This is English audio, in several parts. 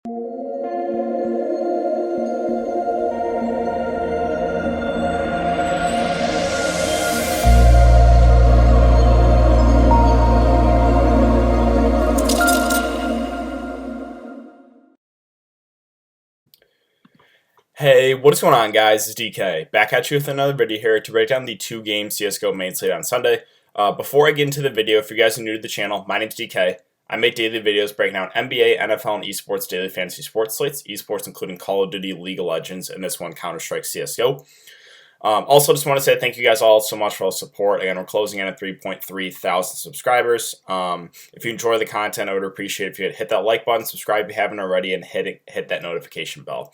Hey, what is going on, guys? It's DK back at you with another video here to break down the two-game CS:GO main slate on Sunday. Before I get into the video, if you guys are new to the channel, my name's DK. I make daily videos breaking down NBA, NFL, and esports daily fantasy sports slates. Esports including Call of Duty, League of Legends, and this one Counter-Strike CS:GO. Also, just want to say thank you guys all so much for all the support. Again, we're closing in at 3.3 thousand subscribers. If you enjoy the content, I would appreciate it if you hit that like button, subscribe if you haven't already, and hit that notification bell.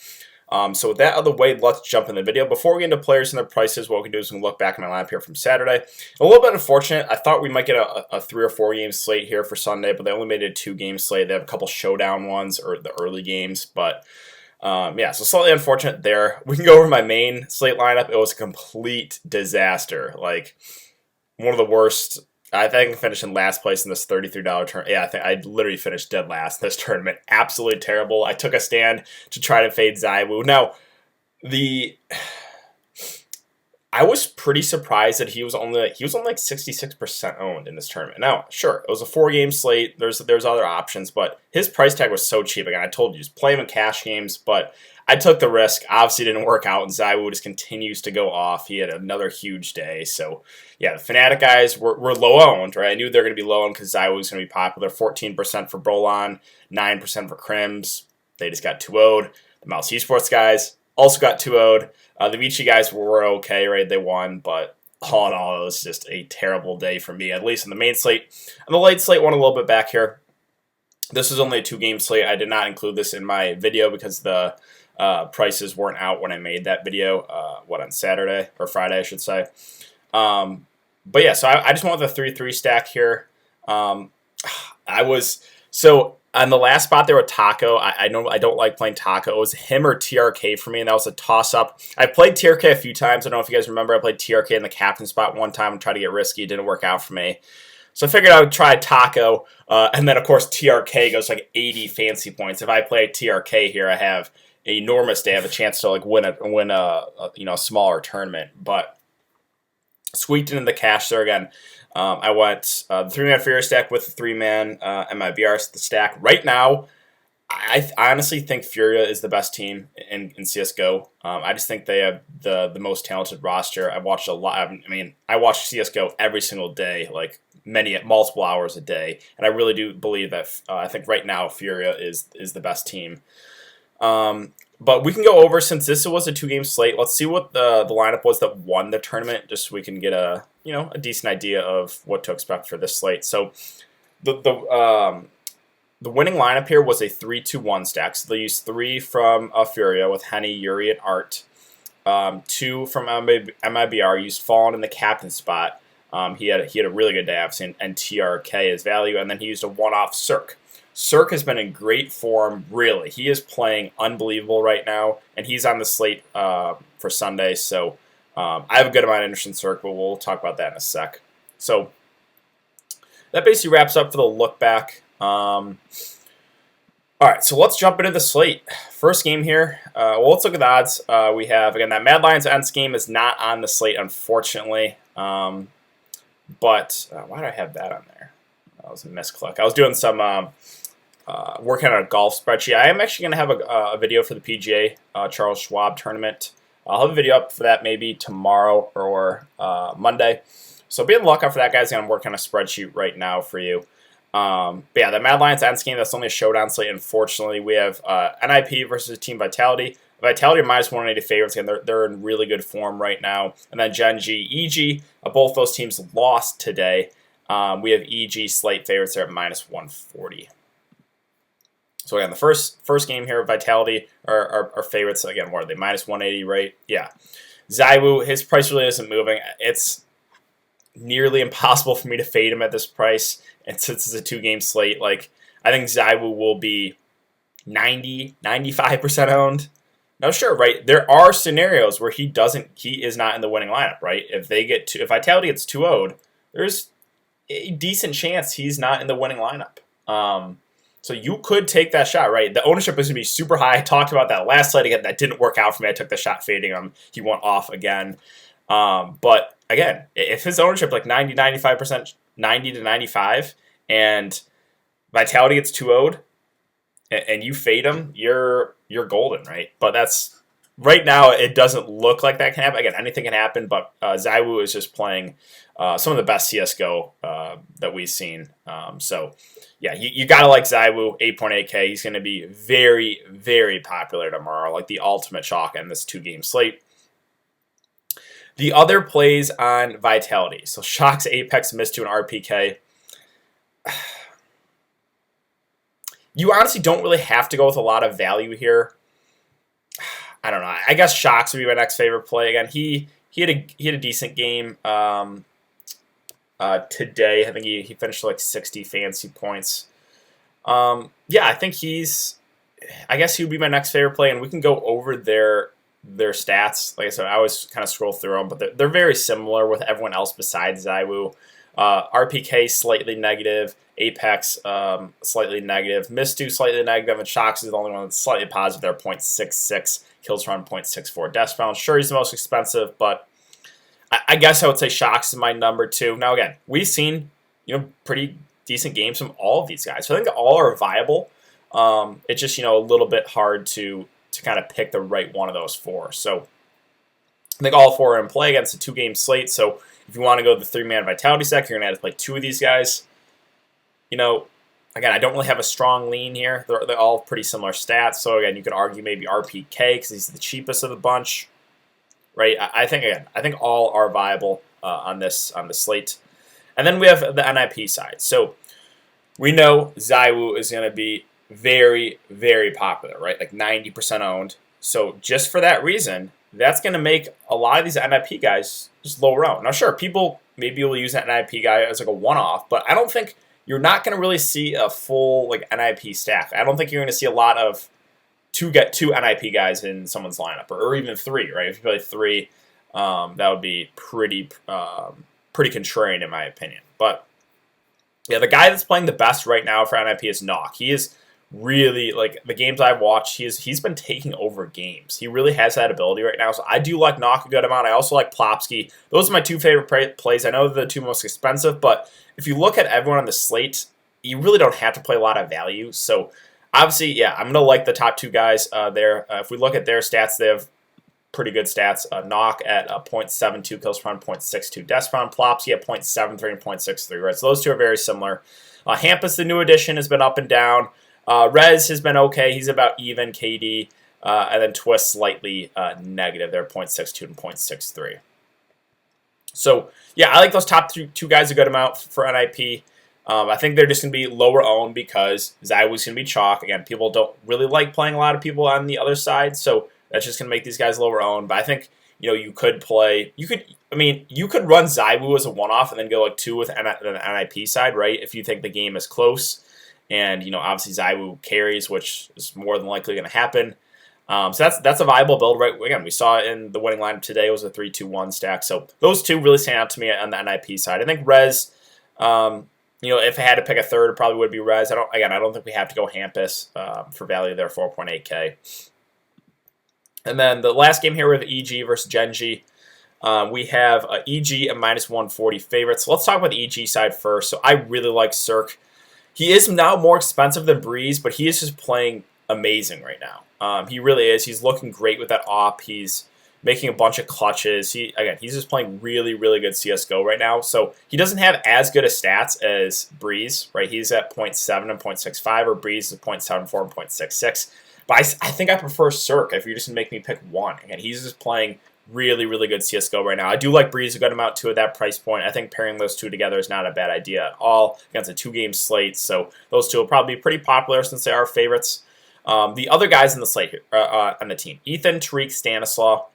So with that out of the way, let's jump in the video. Before we get into players and their prices, what we can do is we can look back at my lineup here from Saturday. A little bit unfortunate. I thought we might get a 3 or 4 game slate here for Sunday, but they only made it a 2-game slate. They have a couple showdown ones or the early games, but yeah, so slightly unfortunate there. We can go over my main slate lineup. It was a complete disaster. Like, one of the worst. I think I finished in last place in this $33 tournament. Yeah, I think I literally finished dead last in this tournament. Absolutely terrible. I took a stand to try to fade ZywOo. Now, I was pretty surprised that he was only like 66% owned in this tournament. Now, sure, it was a 4-game slate. There's other options, but his price tag was so cheap. Again, I told you, just play him in cash games, but I took the risk. Obviously, it didn't work out, and ZywOo just continues to go off. He had another huge day. So, yeah, the Fnatic guys were low-owned, right? I knew they were going to be low-owned because ZywOo was going to be popular. 14% for Brolon, 9% for Crims. They just got 2-0'd. The Mouse Esports guys also got 2-0'd. The Vici guys were okay, right? They won, but all in all, it was just a terrible day for me, at least in the main slate. And the late slate won a little bit back here. This is only a 2-game slate. I did not include this in my video because the prices weren't out when I made that video, on Saturday, or Friday, I should say. But yeah, so I just went with a 3-3 stack here. So on the last spot there with Taco, I don't like playing Taco. It was him or TRK for me, and that was a toss-up. I played TRK a few times. I don't know if you guys remember. I played TRK in the captain spot one time and tried to get risky. It didn't work out for me. So I figured I would try Taco, and then, of course, TRK goes like 80 fancy points. If I play TRK here, I have an enormous day. I have a chance to like win a smaller tournament, but squeaked into the cash there again. I went the 3-man Fury stack with the 3-man MIBR stack. Right now, I honestly think Furia is the best team in CSGO. I just think they have the most talented roster. I watched a lot. I mean, I watch CSGO every single day, like multiple hours a day, and I really do believe that. I think right now Furia is the best team. But we can go over, since this was a 2-game slate. Let's see what the lineup was that won the tournament, just so we can get a decent idea of what to expect for this slate. So the winning lineup here was a 3-2-1 stack. So they used 3 from Furia with Henny, Yuri, and Art. 2 from MIBR, used Fallen in the captain spot. He had a really good day, obviously, and TRK as value, and then he used a one-off Cirque. Cirque has been in great form, really. He is playing unbelievable right now, and he's on the slate for Sunday. So I have a good amount of interest in Cirque, but we'll talk about that in a sec. So that basically wraps up for the look back. All right, so let's jump into the slate. First game here. Well, let's look at the odds. We have, again, that Mad Lions Ents game is not on the slate, unfortunately. But why do I have that on there? That was a misclick. I was doing some working on a golf spreadsheet. I am actually going to have a video for the PGA Charles Schwab tournament. I'll have a video up for that maybe tomorrow or Monday. So be on the lookout for that, guys. I'm working on a spreadsheet right now for you. But yeah, the Mad Lions Ents game, that's only a showdown slate. Unfortunately, we have NIP versus Team Vitality. Vitality are minus 180 favorites. Again, they're in really good form right now. And then Gen G, EG, both those teams lost today. We have EG slate favorites there at minus 140. So again, the first game here, Vitality are favorites. Again, what are they? Minus 180, right? Yeah. ZywOo, his price really isn't moving. It's nearly impossible for me to fade him at this price. And since it's a 2-game slate, like, I think ZywOo will be 95% owned. Now, sure, right? There are scenarios where he is not in the winning lineup, right? If Vitality gets 2-0'd, there's a decent chance he's not in the winning lineup. So you could take that shot, right? The ownership is going to be super high. I talked about that last slide again. That didn't work out for me. I took the shot fading him. He went off again. But again, if his ownership like 95%, 90 to 95, and Vitality gets 2-0'd, and you fade him, you're golden, right? But that's right now. It doesn't look like that can happen. Again, anything can happen. But ZywOo is just playing some of the best CS:GO that we've seen. So yeah, you gotta like ZywOo, 8.8K. He's going to be very, very popular tomorrow, like the ultimate chalk in this 2-game slate. The other plays on Vitality. So Shock's Apex missed to an RPK. You honestly don't really have to go with a lot of value here. I don't know. I guess Shocks would be my next favorite play. Again, he had a decent game today. I think he finished like 60 fancy points. Yeah, I think I guess he would be my next favorite play, and we can go over their stats. Like I said, I always kind of scroll through them, but they're very similar with everyone else besides ZywOo. RPK slightly negative, Apex slightly negative, Mistu slightly negative, and Shocks is the only one that's slightly positive. They're 0.66, kills run 0.64 deaths found. Sure, he's the most expensive, but I guess I would say Shocks is my number 2. Now again, we've seen pretty decent games from all of these guys, so I think all are viable. It's just a little bit hard to kind of pick the right one of those 4. So I think all 4 are in play against a 2-game slate. So if you want to go the 3-man Vitality stack, you're going to have to play 2 of these guys. Again, I don't really have a strong lean here. They're all pretty similar stats. So again, you could argue maybe RPK because he's the cheapest of the bunch, right? I think all are viable on the slate. And then we have the NIP side. So we know ZywOo is going to be very, very popular, right? Like 90% owned. So just for that reason, that's going to make a lot of these NIP guys just lower owned. Now, sure, people maybe will use that NIP guy as like a one-off, but I don't think you're not going to really see a full like NIP stack. I don't think you're going to see a lot of get 2 NIP guys in someone's lineup, or even 3, right? If you play 3, that would be pretty contrarian in my opinion. But yeah, the guy that's playing the best right now for NIP is Knock. He is really, like, the games I've watched, he's been taking over games. He really has that ability right now. So I do like Knock a good amount. I also like Plopsky. Those are my 2 favorite plays. I know they're the 2 most expensive, but if you look at everyone on the slate, you really don't have to play a lot of value. So obviously, yeah, I'm going to like the top 2 guys there. If we look at their stats, they have pretty good stats. Knock at 0.72 kills per round, 0.62 deaths per round. Plopsky at 0.73 and 0.63, right? So those 2 are very similar. Hampus, the new addition, has been up and down. Rez has been okay. He's about even KD. And then Twist slightly negative. They're 0.62 and 0.63. So, yeah, I like those top 2 guys a good amount for NIP. I think they're just going to be lower owned because ZywOo's going to be chalk. Again, people don't really like playing a lot of people on the other side, so that's just going to make these guys lower owned. But I think you could you could run ZywOo as a one-off and then go like 2 with the NIP side, right? If you think the game is close. And, obviously ZywOo carries, which is more than likely going to happen. So that's a viable build, right? Again, we saw it in the winning lineup today. It was a 3-2-1 stack. So those 2 really stand out to me on the NIP side. I think Rez, if I had to pick a third, it probably would be Rez. I don't think we have to go Hampus for value there, 4.8K. And then the last game here, we have EG versus Genji. We have EG at -140 favorites. So let's talk about the EG side first. So I really like Cirque. He is now more expensive than Breeze, but he is just playing amazing right now. He really is. He's looking great with that op. He's making a bunch of clutches. He's just playing really, really good CSGO right now. So he doesn't have as good a stats as Breeze, right? He's at 0.7 and 0.65, or Breeze is 0.74 and 0.66. But I think I prefer Cirque if you're just going to make me pick one. Again, he's just playing really, really good CSGO right now. I do like Breeze a good amount too at that price point. I think pairing those 2 together is not a bad idea at all against a 2-game slate. So those 2 will probably be pretty popular since they are favorites. The other guys in the slate here, on the team, Ethan, Tariq, Stanislaw,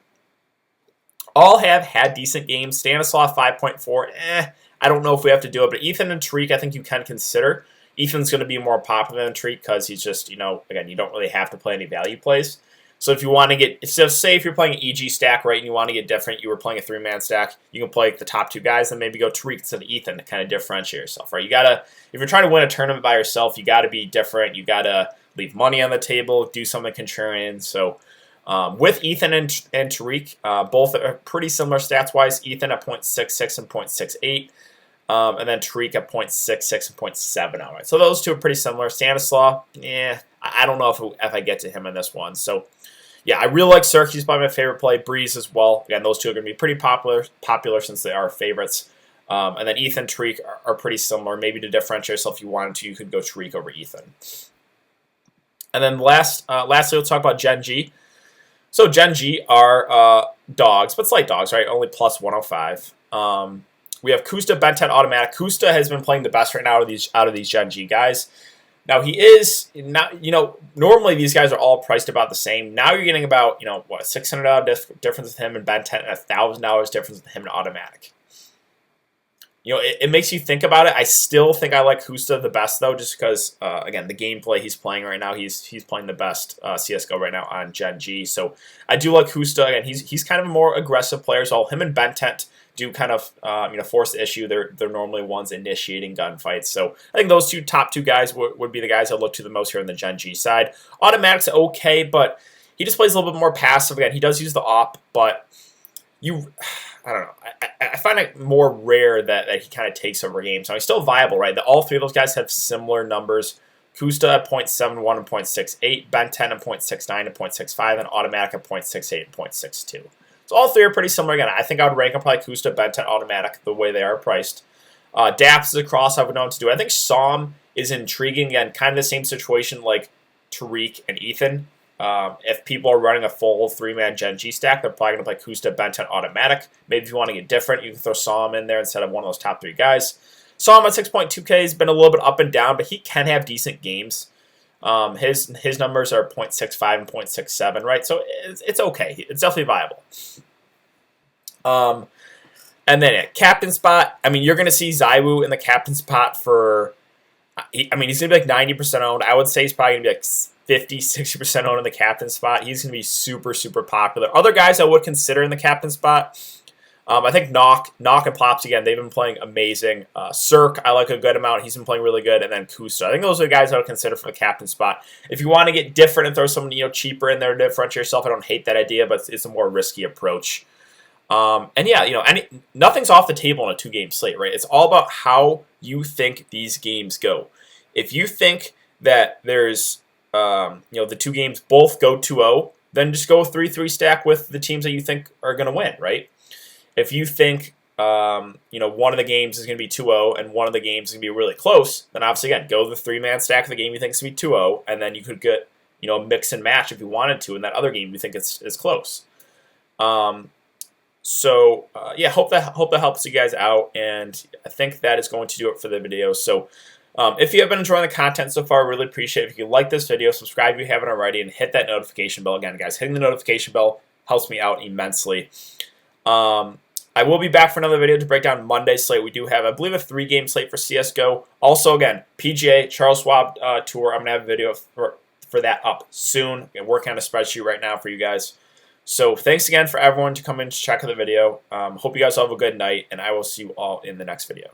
all have had decent games. Stanislaw 5.4. I don't know if we have to do it, but Ethan and Tariq, I think you can consider. Ethan's going to be more popular than Tariq because he's just, again, you don't really have to play any value plays. So if you want to get, so say if you're playing an EG stack, right, and you want to get different, you were playing a 3-man stack, you can play the top 2 guys, and maybe go Tariq instead of Ethan to kind of differentiate yourself, right? You gotta, if you're trying to win a tournament by yourself, you gotta be different. You gotta leave money on the table, do something contrarian. So with Ethan and Tariq, both are pretty similar stats-wise. Ethan at 0.66 and 0.68. And then Tariq at 0.66 and 0.7. All right, so those two are pretty similar. Stanislaw, I don't know if I get to him in this one. So, yeah, I really like Sirk. He's probably my favorite play. Breeze as well. Again, those two are going to be pretty popular since they are favorites. And then Ethan and Tariq are pretty similar. Maybe to differentiate yourself, if you wanted to, you could go Tariq over Ethan. And then lastly, we'll talk about Gen G. So Gen G are dogs, but slight dogs, right? Only plus 105. We have Kusta, Ben 10 automatic. Kusta has been playing the best right now out of these Gen G guys. Now he is not, normally these guys are all priced about the same. Now you're getting about, $600 difference with him and Ben 10 and $1,000 difference with him in automatic. It makes you think about it. I still think I like Kusta the best though, just because again the gameplay he's playing right now, he's playing the best CS:GO right now on Gen G. So I do like Kusta. Again, he's kind of a more aggressive player. So him and Ben 10 do kind of force the issue. They're normally ones initiating gunfights. So I think those top two guys would be the guys I look to the most here on the Gen G side. Automatic's okay, but he just plays a little bit more passive. Again, he does use the op, but I don't know. I find it more rare that he kind of takes over games. So he's still viable, right? All three of those guys have similar numbers. Kusta at 0.71 and 0.68, Ben 10 at 0.69 and 0.65, and Automatic at 0.68 and 0.62. So all three are pretty similar. Again, I think I would rank them probably Kusta, Ben 10, Automatic, the way they are priced. Daps is a cross I would know what to do. I think Psalm is intriguing. Again, kind of the same situation like Tariq and Ethan. If people are running a full 3-man Gen G stack, they're probably going to play Kusta, Ben 10, Automatic. Maybe if you want to get different, you can throw Psalm in there instead of one of those top 3 guys. Psalm at 6.2K has been a little bit up and down, but he can have decent games. His numbers are 0.65 and 0.67, right? So it's okay. It's definitely viable. And then at captain spot, you're going to see Zywoo in the captain spot for, he's going to be like 90% owned. I would say he's probably going to be like 50, 60% owned in the captain spot. He's going to be super, super popular. Other guys I would consider in the captain spot, I think Knock and Plops, again, they've been playing amazing. Cirque, I like a good amount. He's been playing really good. And then Kusta. I think those are the guys I would consider for the captain spot. If you want to get different and throw someone cheaper in there to differentiate yourself, I don't hate that idea, but it's a more risky approach. And yeah, nothing's off the table in a 2-game slate, right? It's all about how you think these games go. If you think that there's the 2 games both go 2-0, then just go 3-3 stack with the teams that you think are going to win, right? If you think, one of the games is going to be 2-0 and one of the games is going to be really close, then obviously, again, go the 3-man stack of the game you think is going to be 2-0, and then you could get, mix and match if you wanted to in that other game you think is close. Yeah, hope that helps you guys out, and I think that is going to do it for the video. So, if you have been enjoying the content so far, I really appreciate it. If you like this video, subscribe if you haven't already, and hit that notification bell. Again, guys, hitting the notification bell helps me out immensely. I will be back for another video to break down Monday's slate. We do have, I believe, a 3-game slate for CSGO. Also, again, PGA, Charles Schwab Tour. I'm going to have a video for that up soon. I'm working on a spreadsheet right now for you guys. So thanks again for everyone to come in to check out the video. Hope you guys all have a good night, and I will see you all in the next video.